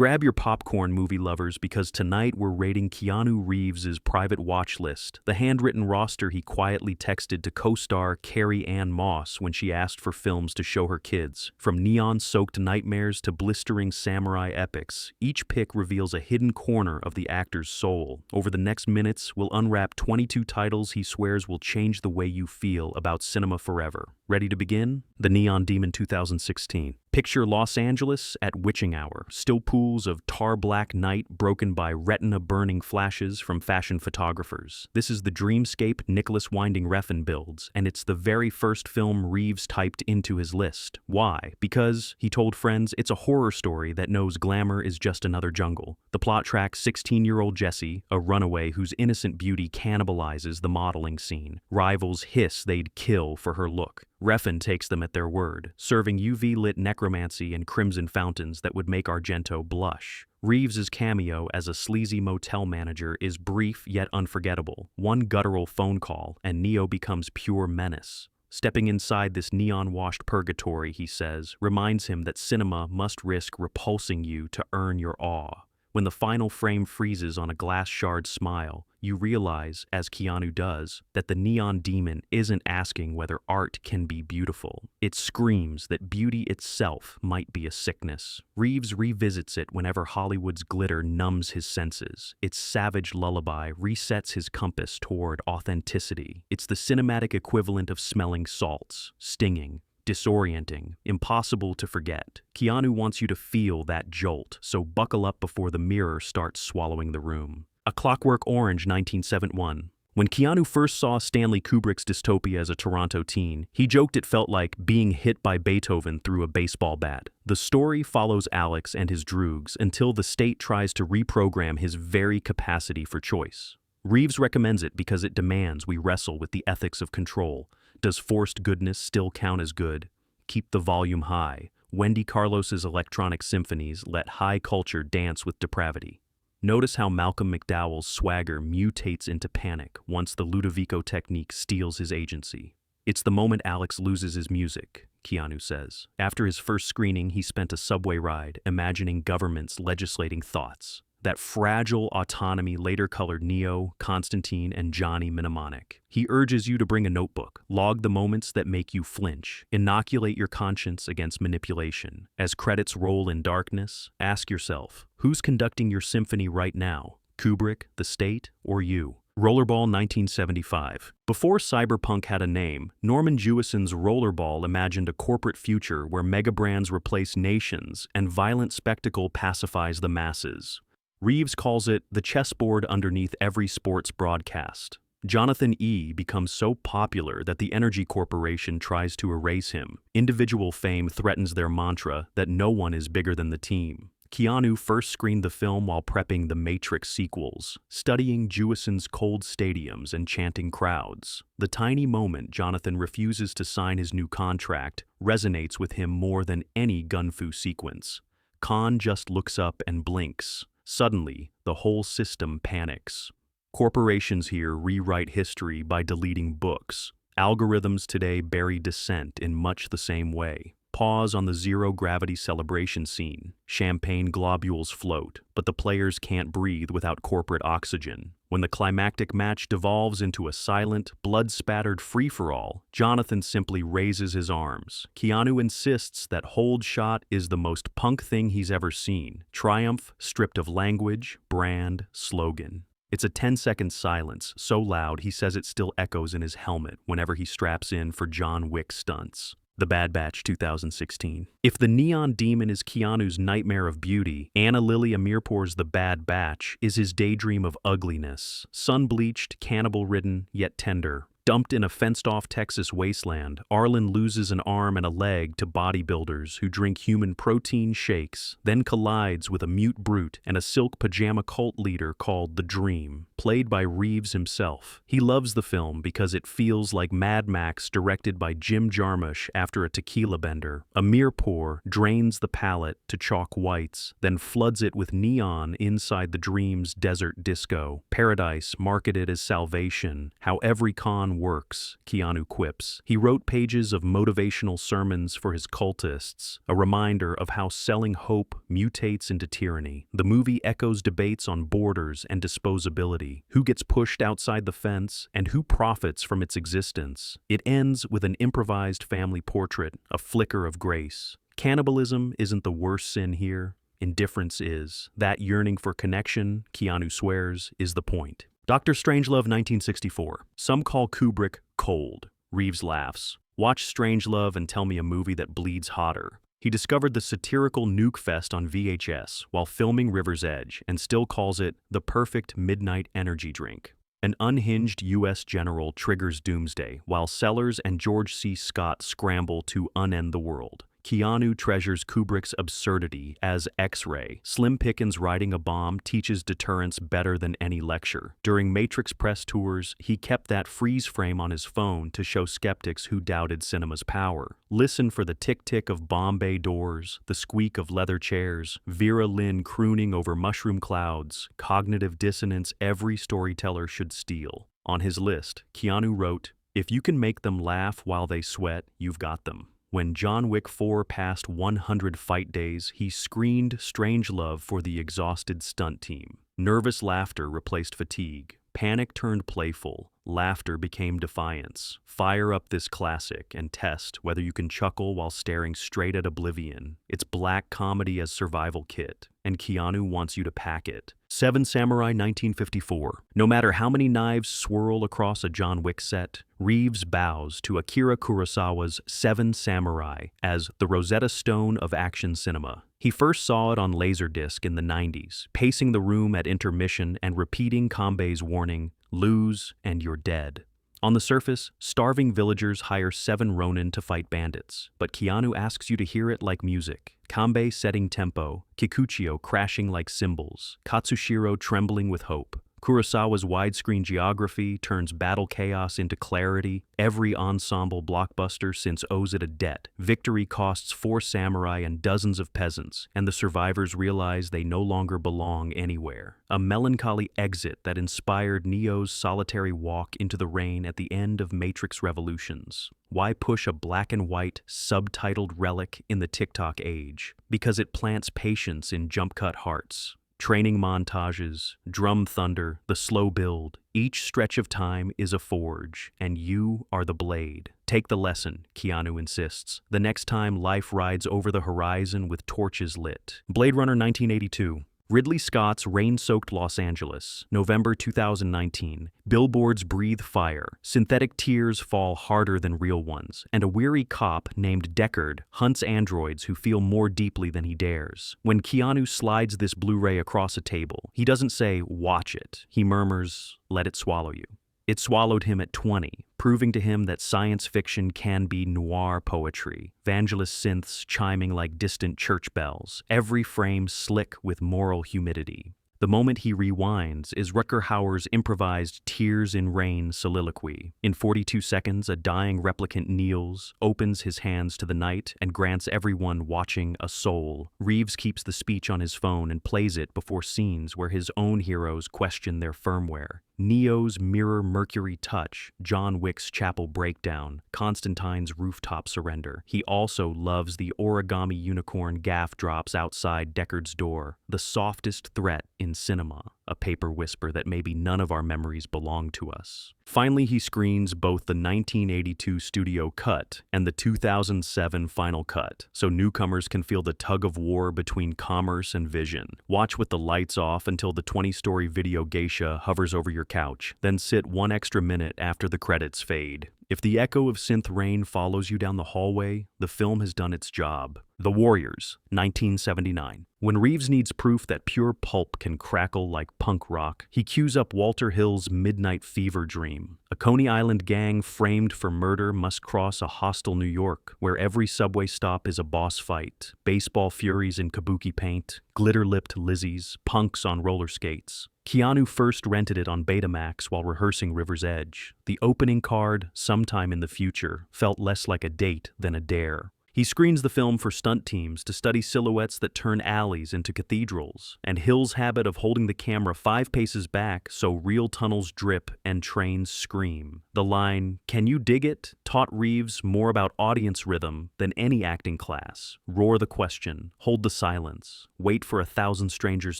Grab your popcorn, movie lovers, because tonight we're rating Keanu Reeves' private watch list, the handwritten roster he quietly texted to co-star Carrie-Anne Moss when she asked for films to show her kids. From neon-soaked nightmares to blistering samurai epics, each pick reveals a hidden corner of the actor's soul. Over the next minutes, we'll unwrap 22 titles he swears will change the way you feel about cinema forever. Ready to begin? The Neon Demon 2016. Picture Los Angeles at witching hour, still pools of tar-black night broken by retina-burning flashes from fashion photographers. This is the dreamscape Nicholas Winding Refn builds, and it's the very first film Reeves typed into his list. Why? Because, he told friends, it's a horror story that knows glamour is just another jungle. The plot tracks 16-year-old Josie, a runaway whose innocent beauty cannibalizes the modeling scene. Rivals hiss they'd kill for her look. Refn takes them at their word, serving UV-lit necromancy and crimson fountains that would make Argento blush. Reeves' cameo as a sleazy motel manager is brief yet unforgettable. One guttural phone call, and Neo becomes pure menace. Stepping inside this neon-washed purgatory, he says, reminds him that cinema must risk repulsing you to earn your awe. When the final frame freezes on a glass shard smile, you realize, as Keanu does, that the neon demon isn't asking whether art can be beautiful. It screams that beauty itself might be a sickness. Reeves revisits it whenever Hollywood's glitter numbs his senses. Its savage lullaby resets his compass toward authenticity. It's the cinematic equivalent of smelling salts, stinging, disorienting, impossible to forget. Keanu wants you to feel that jolt, so buckle up before the mirror starts swallowing the room. A Clockwork Orange 1971. When Keanu first saw Stanley Kubrick's dystopia as a Toronto teen, he joked it felt like being hit by Beethoven through a baseball bat. The story follows Alex and his droogs until the state tries to reprogram his very capacity for choice. Reeves recommends it because it demands we wrestle with the ethics of control. Does forced goodness still count as good? Keep the volume high. Wendy Carlos's electronic symphonies let high culture dance with depravity. Notice how Malcolm McDowell's swagger mutates into panic once the Ludovico technique steals his agency. It's the moment Alex loses his music, Keanu says. After his first screening, he spent a subway ride imagining governments legislating thoughts. That fragile autonomy later colored Neo, Constantine, and Johnny Mnemonic. He urges you to bring a notebook, log the moments that make you flinch, inoculate your conscience against manipulation. As credits roll in darkness, ask yourself, who's conducting your symphony right now? Kubrick, the state, or you? Rollerball 1975. Before cyberpunk had a name, Norman Jewison's Rollerball imagined a corporate future where megabrands replace nations and violent spectacle pacifies the masses. Reeves calls it the chessboard underneath every sports broadcast. Jonathan E. becomes so popular that the Energy Corporation tries to erase him. Individual fame threatens their mantra that no one is bigger than the team. Keanu first screened the film while prepping the Matrix sequels, studying Jewison's cold stadiums and chanting crowds. The tiny moment Jonathan refuses to sign his new contract resonates with him more than any gun-fu sequence. Khan just looks up and blinks. Suddenly, the whole system panics. Corporations here rewrite history by deleting books. Algorithms today bury dissent in much the same way. Pause on the zero-gravity celebration scene. Champagne globules float, but the players can't breathe without corporate oxygen. When the climactic match devolves into a silent, blood-spattered free-for-all, Jonathan simply raises his arms. Keanu insists that hold shot is the most punk thing he's ever seen. Triumph, stripped of language, brand, slogan. It's a 10-second silence, so loud he says it still echoes in his helmet whenever he straps in for John Wick stunts. The Bad Batch 2016. If the neon demon is Keanu's nightmare of beauty, Anna Lily Amirpour's The Bad Batch is his daydream of ugliness. Sun-bleached, cannibal-ridden, yet tender. Dumped in a fenced-off Texas wasteland, Arlen loses an arm and a leg to bodybuilders who drink human protein shakes, then collides with a mute brute and a silk pajama cult leader called The Dream, played by Reeves himself. He loves the film because it feels like Mad Max directed by Jim Jarmusch after a tequila bender. Amirpour drains the palate to chalk whites, then floods it with neon inside The Dream's desert disco. Paradise marketed as salvation, how every con fun works, Keanu quips. He wrote pages of motivational sermons for his cultists, a reminder of how selling hope mutates into tyranny. The movie echoes debates on borders and disposability, who gets pushed outside the fence, and who profits from its existence. It ends with an improvised family portrait, a flicker of grace. Cannibalism isn't the worst sin here. Indifference is. That yearning for connection, Keanu swears, is the point. Dr. Strangelove 1964. Some call Kubrick cold. Reeves laughs. Watch Strangelove and tell me a movie that bleeds hotter. He discovered the satirical Nuke Fest on VHS while filming River's Edge and still calls it the perfect midnight energy drink. An unhinged U.S. general triggers doomsday while Sellers and George C. Scott scramble to unend the world. Keanu treasures Kubrick's absurdity as X-Ray. Slim Pickens riding a bomb teaches deterrence better than any lecture. During Matrix press tours, he kept that freeze frame on his phone to show skeptics who doubted cinema's power. Listen for the tick-tick of bomb bay doors, the squeak of leather chairs, Vera Lynn crooning over mushroom clouds, cognitive dissonance every storyteller should steal. On his list, Keanu wrote, "If you can make them laugh while they sweat, you've got them." When John Wick 4 passed 100 fight days, he screened Strangelove for the exhausted stunt team. Nervous laughter replaced fatigue. Panic turned playful. Laughter became defiance. Fire up this classic and test whether you can chuckle while staring straight at oblivion. It's black comedy as survival kit, and Keanu wants you to pack it. Seven Samurai 1954. No matter how many knives swirl across a John Wick set, Reeves bows to Akira Kurosawa's Seven Samurai as the Rosetta Stone of action cinema. He first saw it on Laserdisc in the 90s, pacing the room at intermission and repeating Kanbei's warning, "Lose and you're dead." On the surface, starving villagers hire 7 Ronin to fight bandits, but Keanu asks you to hear it like music. Kanbei setting tempo, Kikuchio crashing like cymbals, Katsushiro trembling with hope. Kurosawa's widescreen geography turns battle chaos into clarity. Every ensemble blockbuster since owes it a debt. Victory costs 4 samurai and dozens of peasants, and the survivors realize they no longer belong anywhere. A melancholy exit that inspired Neo's solitary walk into the rain at the end of Matrix Revolutions. Why push a black and white, subtitled relic in the TikTok age? Because it plants patience in jump-cut hearts. Training montages, drum thunder, the slow build. Each stretch of time is a forge, and you are the blade. Take the lesson, Keanu insists, the next time life rides over the horizon with torches lit. Blade Runner 1982. Ridley Scott's rain-soaked Los Angeles, November 2019. Billboards breathe fire, synthetic tears fall harder than real ones, and a weary cop named Deckard hunts androids who feel more deeply than he dares. When Keanu slides this Blu-ray across a table, he doesn't say, "Watch it." He murmurs, "Let it swallow you." It swallowed him at 20, proving to him that science fiction can be noir poetry, Vangelis synths chiming like distant church bells, every frame slick with moral humidity. The moment he rewinds is Rutger Hauer's improvised Tears in Rain soliloquy. In 42 seconds, a dying replicant kneels, opens his hands to the night, and grants everyone watching a soul. Reeves keeps the speech on his phone and plays it before scenes where his own heroes question their firmware. Neo's mirror Mercury touch, John Wick's chapel breakdown, Constantine's rooftop surrender. He also loves the origami unicorn gaff drops outside Deckard's door, the softest threat in cinema, a paper whisper that maybe none of our memories belong to us. Finally, he screens both the 1982 studio cut and the 2007 final cut, so newcomers can feel the tug of war between commerce and vision. Watch with the lights off until the 20-story video geisha hovers over your couch, then sit 1 extra minute after the credits fade. If the echo of synth rain follows you down the hallway, the film has done its job. The Warriors, 1979. When Reeves needs proof that pure pulp can crackle like punk rock, he cues up Walter Hill's Midnight Fever dream. A Coney Island gang framed for murder must cross a hostile New York, where every subway stop is a boss fight. Baseball furies in kabuki paint, glitter-lipped Lizzies, punks on roller skates. Keanu first rented it on Betamax while rehearsing River's Edge. The opening card, sometime in the future, felt less like a date than a dare. He He screens the film for stunt teams to study silhouettes that turn alleys into cathedrals, and Hill's habit of holding the camera 5 paces back so real tunnels drip and trains scream. The line, "Can you dig it?" taught Reeves more about audience rhythm than any acting class. Roar the question, hold the silence, wait for 1,000 strangers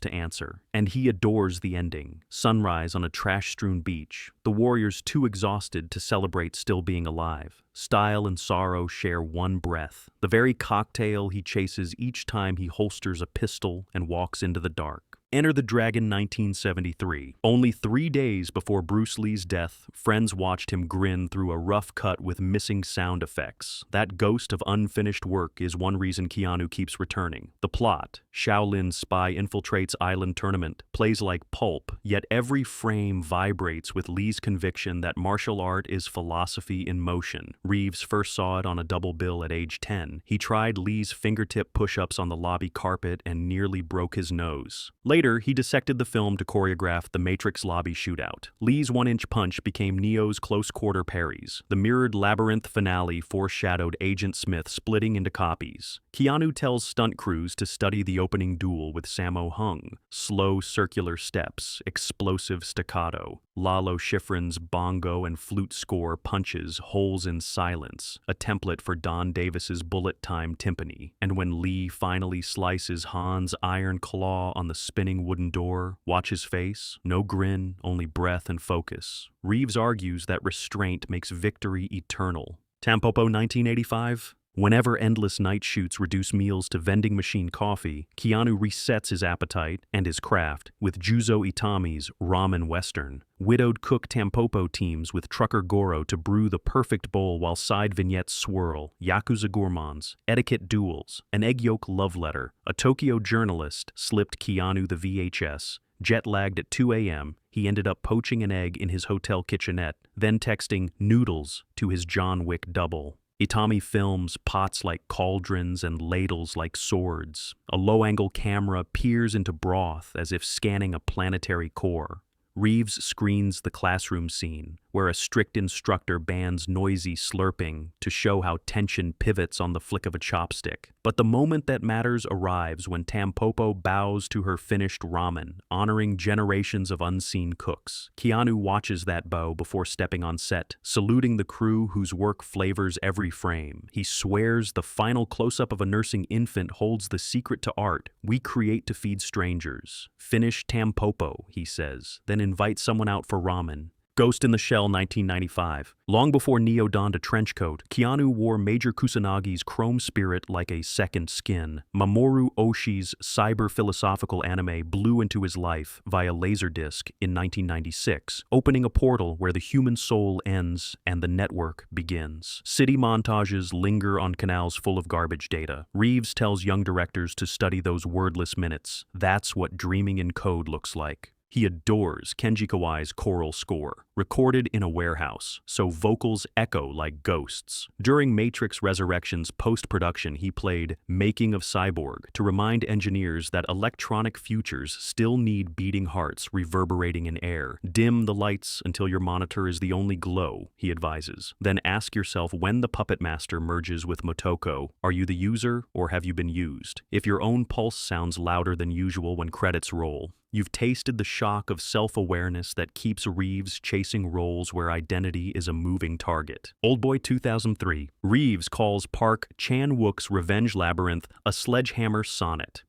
to answer. And he adores the ending. Sunrise on a trash-strewn beach. The warriors too exhausted to celebrate still being alive. Style and sorrow share one breath, the very cocktail he chases each time he holsters a pistol and walks into the dark. Enter the Dragon 1973. Only 3 days before Bruce Lee's death, friends watched him grin through a rough cut with missing sound effects. That ghost of unfinished work is one reason Keanu keeps returning. The plot, Shaolin's spy infiltrates island tournament, plays like pulp, yet every frame vibrates with Lee's conviction that martial art is philosophy in motion. Reeves first saw it on a double bill at age 10. He tried Lee's fingertip push-ups on the lobby carpet and nearly broke his nose. Later, he dissected the film to choreograph the Matrix lobby shootout. Lee's one-inch punch became Neo's close-quarter parries. The mirrored labyrinth finale foreshadowed Agent Smith splitting into copies. Keanu tells stunt crews to study the opening duel with Sammo Hung. Slow circular steps, explosive staccato. Lalo Schifrin's bongo and flute score punches holes in silence, a template for Don Davis's bullet time timpani. And when Lee finally slices Han's iron claw on the spinning wooden door, watch his face, no grin, only breath and focus. Reeves argues that restraint makes victory eternal. Tampopo 1985? Whenever endless night shoots reduce meals to vending machine coffee, Keanu resets his appetite and his craft with Juzo Itami's Ramen Western. Widowed cook Tampopo teams with trucker Goro to brew the perfect bowl while side vignettes swirl. Yakuza gourmands, etiquette duels, an egg yolk love letter. A Tokyo journalist slipped Keanu the VHS. Jet-lagged at 2 a.m., he ended up poaching an egg in his hotel kitchenette, then texting noodles to his John Wick double. Itami films pots like cauldrons and ladles like swords. A low-angle camera peers into broth as if scanning a planetary core. Reeves screens the classroom scene, where a strict instructor bans noisy slurping to show how tension pivots on the flick of a chopstick. But the moment that matters arrives when Tampopo bows to her finished ramen, honoring generations of unseen cooks. Keanu watches that bow before stepping on set, saluting the crew whose work flavors every frame. He swears the final close-up of a nursing infant holds the secret to art we create to feed strangers. Finish Tampopo, he says, then invite someone out for ramen. Ghost in the Shell 1995. Long before Neo donned a trench coat, Keanu wore Major Kusanagi's chrome spirit like a second skin. Mamoru Oshii's cyber-philosophical anime blew into his life via Laserdisc in 1996, opening a portal where the human soul ends and the network begins. City montages linger on canals full of garbage data. Reeves tells young directors to study those wordless minutes. That's what dreaming in code looks like. He adores Kenji Kawai's choral score, recorded in a warehouse, so vocals echo like ghosts. During Matrix Resurrection's post-production, he played Making of Cyborg to remind engineers that electronic futures still need beating hearts reverberating in air. Dim the lights until your monitor is the only glow, he advises. Then ask yourself when the Puppet Master merges with Motoko, are you the user or have you been used? If your own pulse sounds louder than usual when credits roll, you've tasted the shock of self-awareness that keeps Reeves chasing roles where identity is a moving target. Oldboy 2003. Reeves calls Park Chan-wook's Revenge Labyrinth a sledgehammer sonnet.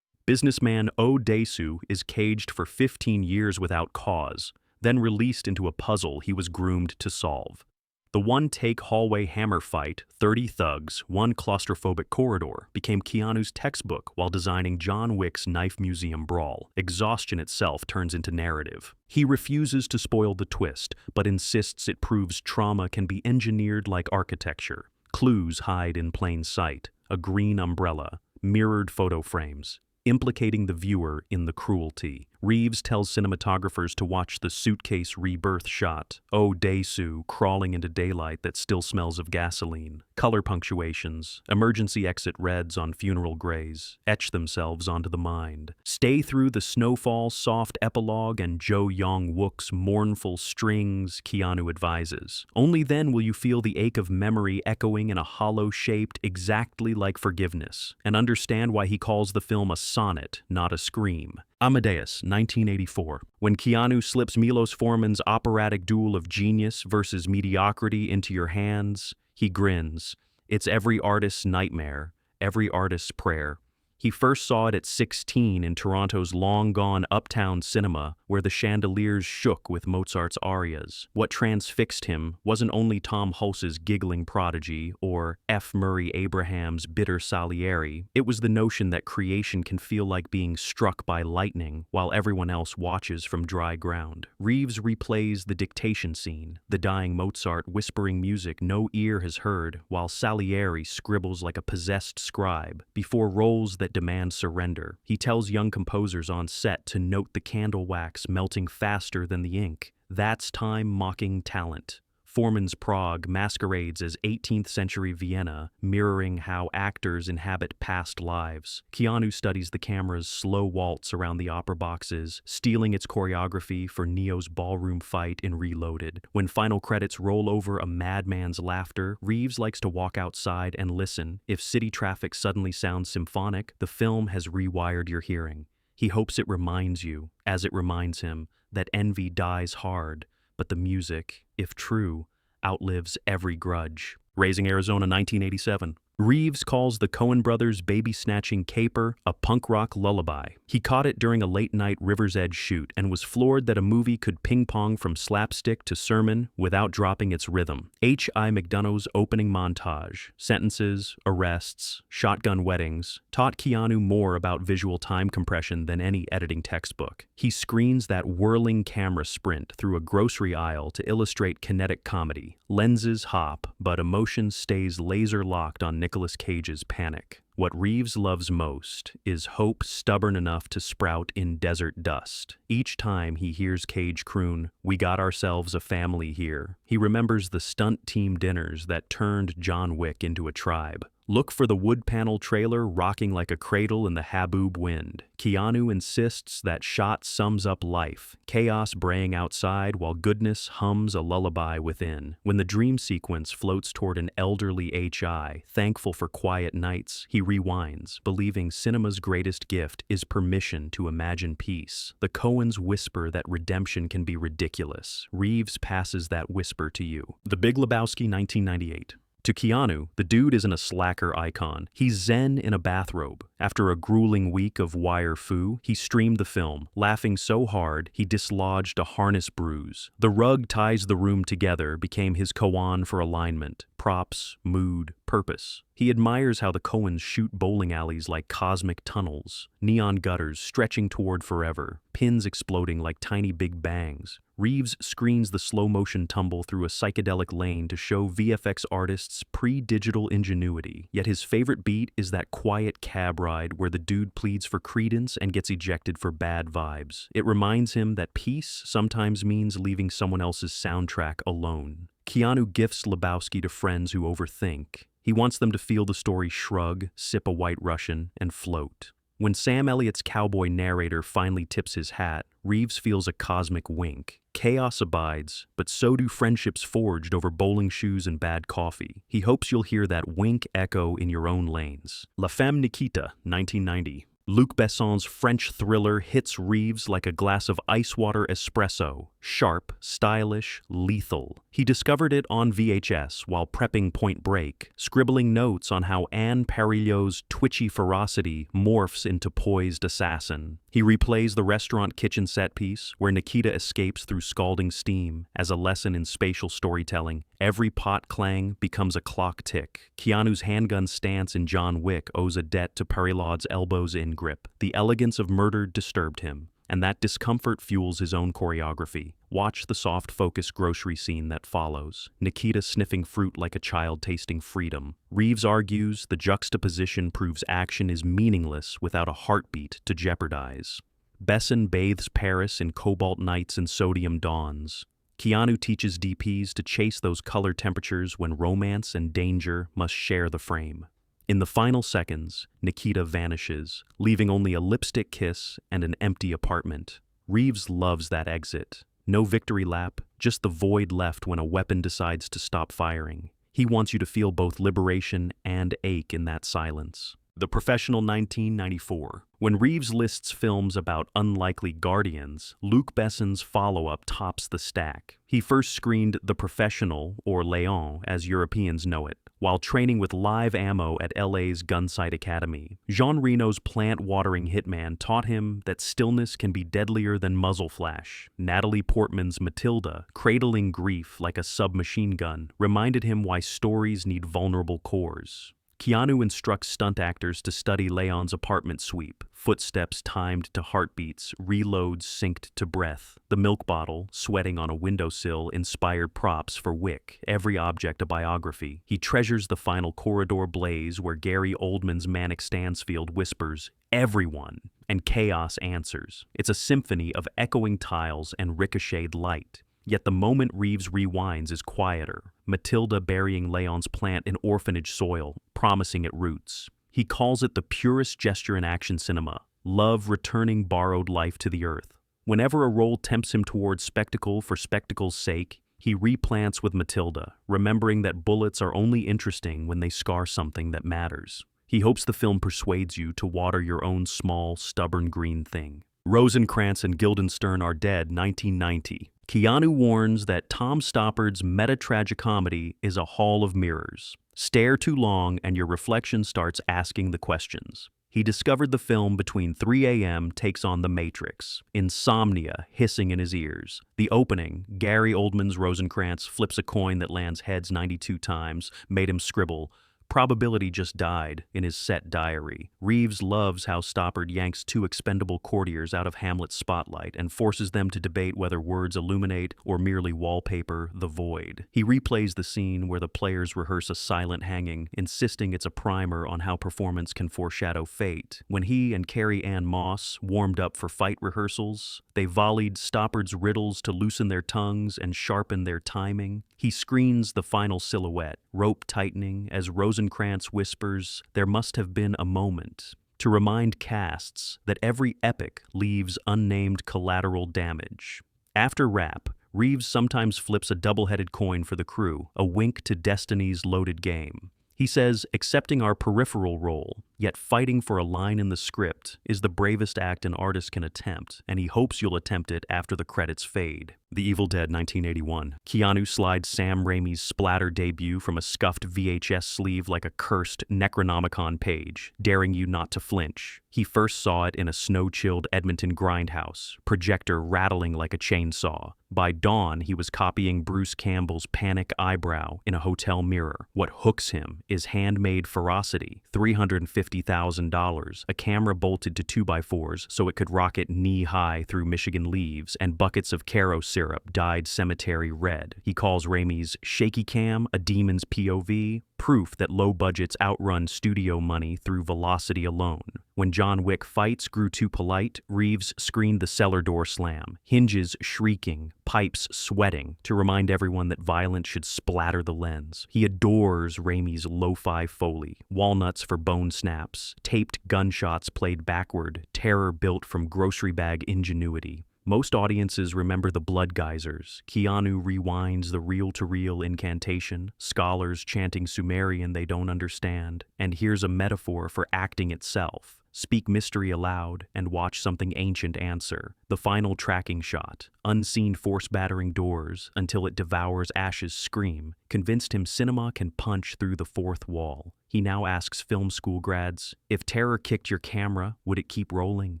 Businessman Oh Dae-soo is caged for 15 years without cause, then released into a puzzle he was groomed to solve. The one-take hallway hammer fight, 30 thugs, one claustrophobic corridor, became Keanu's textbook while designing John Wick's knife museum brawl. Exhaustion itself turns into narrative. He refuses to spoil the twist, but insists it proves trauma can be engineered like architecture. Clues hide in plain sight, a green umbrella, mirrored photo frames, implicating the viewer in the cruelty. Reeves tells cinematographers to watch the suitcase rebirth shot. Oh, Dae-soo crawling into daylight that still smells of gasoline. Color punctuations, emergency exit reds on funeral grays, etch themselves onto the mind. Stay through the snowfall soft epilogue and Jo Young-wook's mournful strings, Keanu advises. Only then will you feel the ache of memory echoing in a hollow shaped exactly like forgiveness, and understand why he calls the film a sonnet, not a scream. Amadeus, 1984. When Keanu slips Milos Forman's operatic duel of genius versus mediocrity into your hands, he grins. It's every artist's nightmare, every artist's prayer. He first saw it at 16 in Toronto's long-gone Uptown Cinema, where the chandeliers shook with Mozart's arias. What transfixed him wasn't only Tom Hulce's giggling prodigy or F. Murray Abraham's bitter Salieri. It was the notion that creation can feel like being struck by lightning while everyone else watches from dry ground. Reeves replays the dictation scene, the dying Mozart whispering music no ear has heard, while Salieri scribbles like a possessed scribe before roles that demand surrender. He tells young composers on set to note the candle wax melting faster than the ink. That's time mocking talent. Forman's Prague masquerades as 18th century Vienna, mirroring how actors inhabit past lives. Keanu studies the camera's slow waltz around the opera boxes, stealing its choreography for Neo's ballroom fight in Reloaded. When final credits roll over a madman's laughter, Reeves likes to walk outside and listen. If city traffic suddenly sounds symphonic, the film has rewired your hearing. He hopes it reminds you, as it reminds him, that envy dies hard, but the music, if true, outlives every grudge. Raising Arizona, 1987. Reeves calls the Coen brothers' baby-snatching caper a punk rock lullaby. He caught it during a late-night River's Edge shoot and was floored that a movie could ping-pong from slapstick to sermon without dropping its rhythm. H.I. McDonough's opening montage, sentences, arrests, shotgun weddings, taught Keanu more about visual time compression than any editing textbook. He screens that whirling camera sprint through a grocery aisle to illustrate kinetic comedy. Lenses hop, but emotion stays laser-locked on Nicolas Cage's Panic. What Reeves loves most is hope stubborn enough to sprout in desert dust. Each time he hears Cage croon, "We got ourselves a family here," he remembers the stunt team dinners that turned John Wick into a tribe. Look for the wood panel trailer rocking like a cradle in the haboob wind. Keanu insists that shot sums up life, chaos braying outside while goodness hums a lullaby within. When the dream sequence floats toward an elderly H.I., thankful for quiet nights, he rewinds, believing cinema's greatest gift is permission to imagine peace. The Coens whisper that redemption can be ridiculous. Reeves passes that whisper to you. The Big Lebowski, 1998. To Keanu, the dude isn't a slacker icon. He's zen in a bathrobe. After a grueling week of wire foo, he streamed the film, laughing so hard he dislodged a harness bruise. The rug ties the room together became his koan for alignment, props, mood, purpose. He admires how the Coens shoot bowling alleys like cosmic tunnels, neon gutters stretching toward forever, pins exploding like tiny big bangs. Reeves screens the slow-motion tumble through a psychedelic lane to show VFX artists pre-digital ingenuity, yet his favorite beat is that quiet cab ride where the dude pleads for credence and gets ejected for bad vibes. It reminds him that peace sometimes means leaving someone else's soundtrack alone. Keanu gifts Lebowski to friends who overthink. He wants them to feel the story shrug, sip a White Russian, and float. When Sam Elliott's cowboy narrator finally tips his hat, Reeves feels a cosmic wink. Chaos abides, but so do friendships forged over bowling shoes and bad coffee. He hopes you'll hear that wink echo in your own lanes. La Femme Nikita, 1990. Luc Besson's French thriller hits Reeves like a glass of ice water espresso, sharp, stylish, lethal. He discovered it on VHS while prepping Point Break, scribbling notes on how Anne Parillo's twitchy ferocity morphs into poised assassin. He replays the restaurant kitchen set piece, where Nikita escapes through scalding steam, as a lesson in spatial storytelling. Every pot clang becomes a clock tick. Keanu's handgun stance in John Wick owes a debt to Parillo's elbows in grip. The elegance of murder disturbed him, and that discomfort fuels his own choreography. Watch the soft-focus grocery scene that follows. Nikita sniffing fruit like a child tasting freedom. Reeves argues the juxtaposition proves action is meaningless without a heartbeat to jeopardize. Besson bathes Paris in cobalt nights and sodium dawns. Keanu teaches DPs to chase those color temperatures when romance and danger must share the frame. In the final seconds, Nikita vanishes, leaving only a lipstick kiss and an empty apartment. Reeves loves that exit. No victory lap, just the void left when a weapon decides to stop firing. He wants you to feel both liberation and ache in that silence. The Professional 1994. When Reeves lists films about unlikely guardians, Luc Besson's follow-up tops the stack. He first screened The Professional, or Léon as Europeans know it, while training with live ammo at LA's Gunsight Academy. Jean Reno's plant-watering hitman taught him that stillness can be deadlier than muzzle flash. Natalie Portman's Matilda, cradling grief like a submachine gun, reminded him why stories need vulnerable cores. Keanu instructs stunt actors to study Leon's apartment sweep, footsteps timed to heartbeats, reloads synced to breath. The milk bottle, sweating on a windowsill, inspired props for Wick, every object a biography. He treasures the final corridor blaze where Gary Oldman's Manic Stansfield whispers, "Everyone," and chaos answers. It's a symphony of echoing tiles and ricocheted light. Yet the moment Reeves rewinds is quieter. Matilda burying Leon's plant in orphanage soil, promising it roots. He calls it the purest gesture in action cinema, love returning borrowed life to the earth. Whenever a role tempts him towards spectacle for spectacle's sake, he replants with Matilda, remembering that bullets are only interesting when they scar something that matters. He hopes the film persuades you to water your own small, stubborn green thing. Rosencrantz and Guildenstern Are Dead, 1990. Keanu warns that Tom Stoppard's meta-tragicomedy is a hall of mirrors. Stare too long and your reflection starts asking the questions. He discovered the film between 3 a.m. takes on The Matrix, insomnia hissing in his ears. The opening, Gary Oldman's Rosencrantz flips a coin that lands heads 92 times, made him scribble, "Probability just died," in his set diary. Reeves loves how Stoppard yanks two expendable courtiers out of Hamlet's spotlight and forces them to debate whether words illuminate or merely wallpaper the void. He replays the scene where the players rehearse a silent hanging, insisting it's a primer on how performance can foreshadow fate. When he and Carrie-Anne Moss warmed up for fight rehearsals, they volleyed Stoppard's riddles to loosen their tongues and sharpen their timing. He screens the final silhouette, rope tightening as Rosencrantz whispers, "There must have been a moment," to remind casts that every epic leaves unnamed collateral damage. After rap, Reeves sometimes flips a double-headed coin for the crew, a wink to Destiny's loaded game. He says, accepting our peripheral role, yet fighting for a line in the script, is the bravest act an artist can attempt, and he hopes you'll attempt it after the credits fade. The Evil Dead, 1981. Keanu slides Sam Raimi's splatter debut from a scuffed VHS sleeve like a cursed Necronomicon page, daring you not to flinch. He first saw it in a snow-chilled Edmonton grindhouse, projector rattling like a chainsaw. By dawn, he was copying Bruce Campbell's panic eyebrow in a hotel mirror. What hooks him is handmade ferocity, $350,000, a camera bolted to 2x4s so it could rocket knee-high through Michigan leaves, and buckets of Caro syrup dyed cemetery red. He calls Raimi's shaky cam a demon's POV, proof that low budgets outrun studio money through velocity alone. When John Wick fights grew too polite, Reeves screened the cellar door slam, hinges shrieking, pipes sweating, to remind everyone that violence should splatter the lens. He adores Raimi's lo-fi Foley, walnuts for bone snaps, taped gunshots played backward, terror built from grocery bag ingenuity. Most audiences remember the blood geysers. Keanu rewinds the reel-to-reel incantation, scholars chanting Sumerian they don't understand, and here's a metaphor for acting itself. Speak mystery aloud and watch something ancient answer. The final tracking shot, unseen force-battering doors until it devours Ash's scream, convinced him cinema can punch through the fourth wall. He now asks film school grads, if terror kicked your camera, would it keep rolling?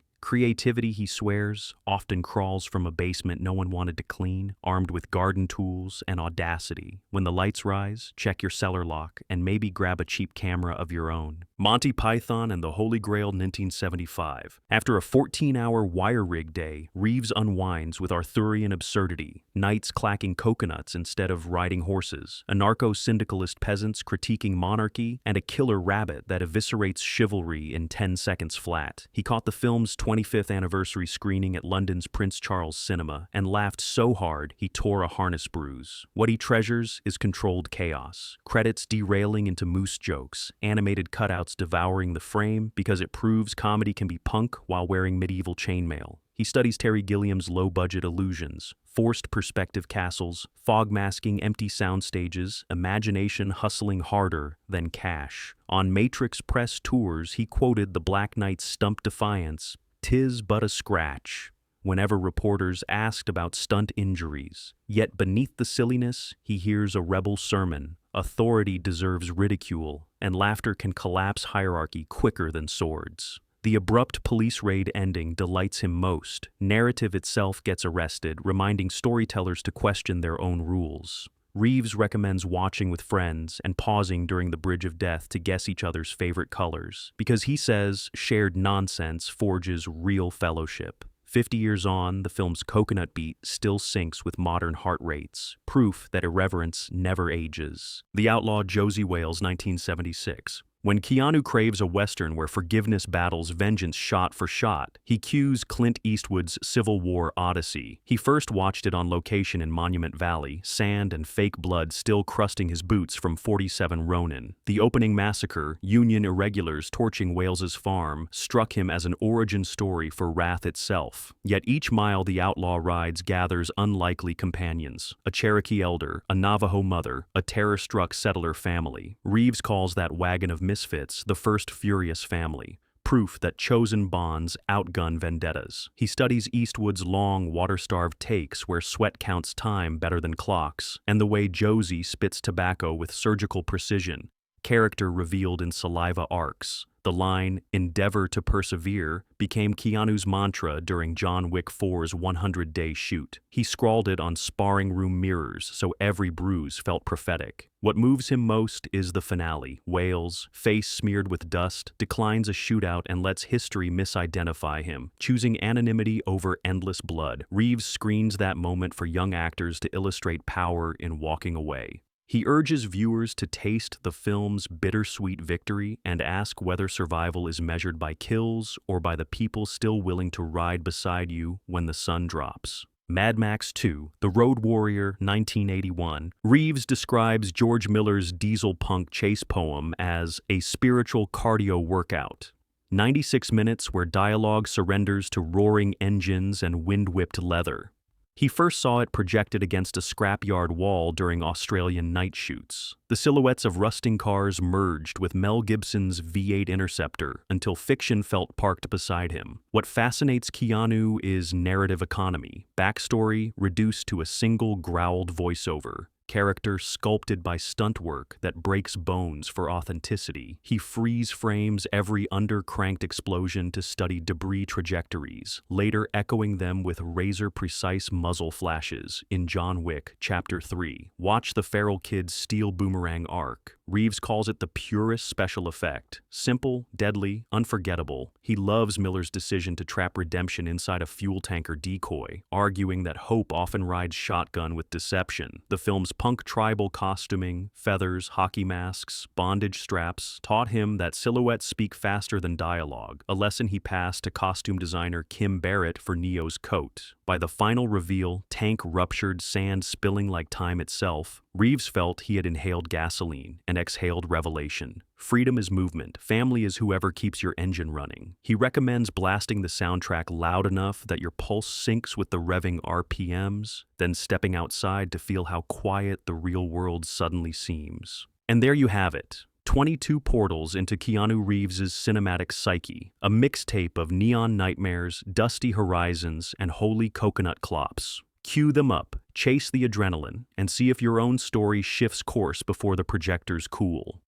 Creativity, he swears, often crawls from a basement no one wanted to clean, armed with garden tools and audacity. When the lights rise, check your cellar lock and maybe grab a cheap camera of your own. Monty Python and the Holy Grail, 1975. After a 14-hour wire rig day, Reeves unwinds with Arthurian absurdity, knights clacking coconuts instead of riding horses, anarcho-syndicalist peasants critiquing monarchy, and a killer rabbit that eviscerates chivalry in 10 seconds flat. He caught the film's 25th anniversary screening at London's Prince Charles Cinema and laughed so hard he tore a harness bruise. What he treasures is controlled chaos, credits derailing into moose jokes, animated cutouts devouring the frame because it proves comedy can be punk while wearing medieval chainmail. He studies Terry Gilliam's low-budget illusions, forced perspective castles, fog-masking empty sound stages, imagination hustling harder than cash. On Matrix press tours, he quoted the Black Knight's stump defiance, "'Tis but a scratch," whenever reporters asked about stunt injuries. Yet beneath the silliness, he hears a rebel sermon. Authority deserves ridicule, and laughter can collapse hierarchy quicker than swords. The abrupt police raid ending delights him most. Narrative itself gets arrested, reminding storytellers to question their own rules. Reeves recommends watching with friends and pausing during the Bridge of Death to guess each other's favorite colors, because he says shared nonsense forges real fellowship. 50 years on, the film's coconut beat still syncs with modern heart rates, proof that irreverence never ages. The Outlaw, Josie Wales, 1976. When Keanu craves a Western where forgiveness battles vengeance shot for shot, he cues Clint Eastwood's Civil War Odyssey. He first watched it on location in Monument Valley, sand and fake blood still crusting his boots from 47 Ronin. The opening massacre, Union irregulars torching Wales's farm, struck him as an origin story for wrath itself. Yet each mile the outlaw rides gathers unlikely companions. A Cherokee elder, a Navajo mother, a terror-struck settler family. Reeves calls that wagon of misfits the first furious family, proof that chosen bonds outgun vendettas. He studies Eastwood's long, water-starved takes where sweat counts time better than clocks, and the way Josie spits tobacco with surgical precision, character revealed in saliva arcs. The line, "endeavor to persevere," became Keanu's mantra during John Wick 4's 100-day shoot. He scrawled it on sparring room mirrors so every bruise felt prophetic. What moves him most is the finale. Wales, face smeared with dust, declines a shootout and lets history misidentify him, choosing anonymity over endless blood. Reeves screens that moment for young actors to illustrate power in walking away. He urges viewers to taste the film's bittersweet victory and ask whether survival is measured by kills or by the people still willing to ride beside you when the sun drops. Mad Max 2, The Road Warrior, 1981. Reeves describes George Miller's diesel punk chase poem as a spiritual cardio workout. 96 minutes where dialogue surrenders to roaring engines and wind-whipped leather. He first saw it projected against a scrapyard wall during Australian night shoots. The silhouettes of rusting cars merged with Mel Gibson's V8 Interceptor until fiction felt parked beside him. What fascinates Keanu is narrative economy, backstory reduced to a single growled voiceover. Character sculpted by stunt work that breaks bones for authenticity. He freeze-frames every under-cranked explosion to study debris trajectories, later echoing them with razor-precise muzzle flashes in John Wick Chapter 3. Watch the feral kid's steel boomerang arc. Reeves calls it the purest special effect. Simple, deadly, unforgettable. He loves Miller's decision to trap redemption inside a fuel tanker decoy, arguing that hope often rides shotgun with deception. The film's punk tribal costuming, feathers, hockey masks, bondage straps taught him that silhouettes speak faster than dialogue, a lesson he passed to costume designer Kim Barrett for Neo's coat. By the final reveal, tank ruptured, sand spilling like time itself, Reeves felt he had inhaled gasoline and exhaled revelation. Freedom is movement. Family is whoever keeps your engine running. He recommends blasting the soundtrack loud enough that your pulse syncs with the revving RPMs, then stepping outside to feel how quiet the real world suddenly seems. And there you have it. 22 portals into Keanu Reeves's cinematic psyche, a mixtape of neon nightmares, dusty horizons, and holy coconut clops. Cue them up, chase the adrenaline, and see if your own story shifts course before the projectors cool.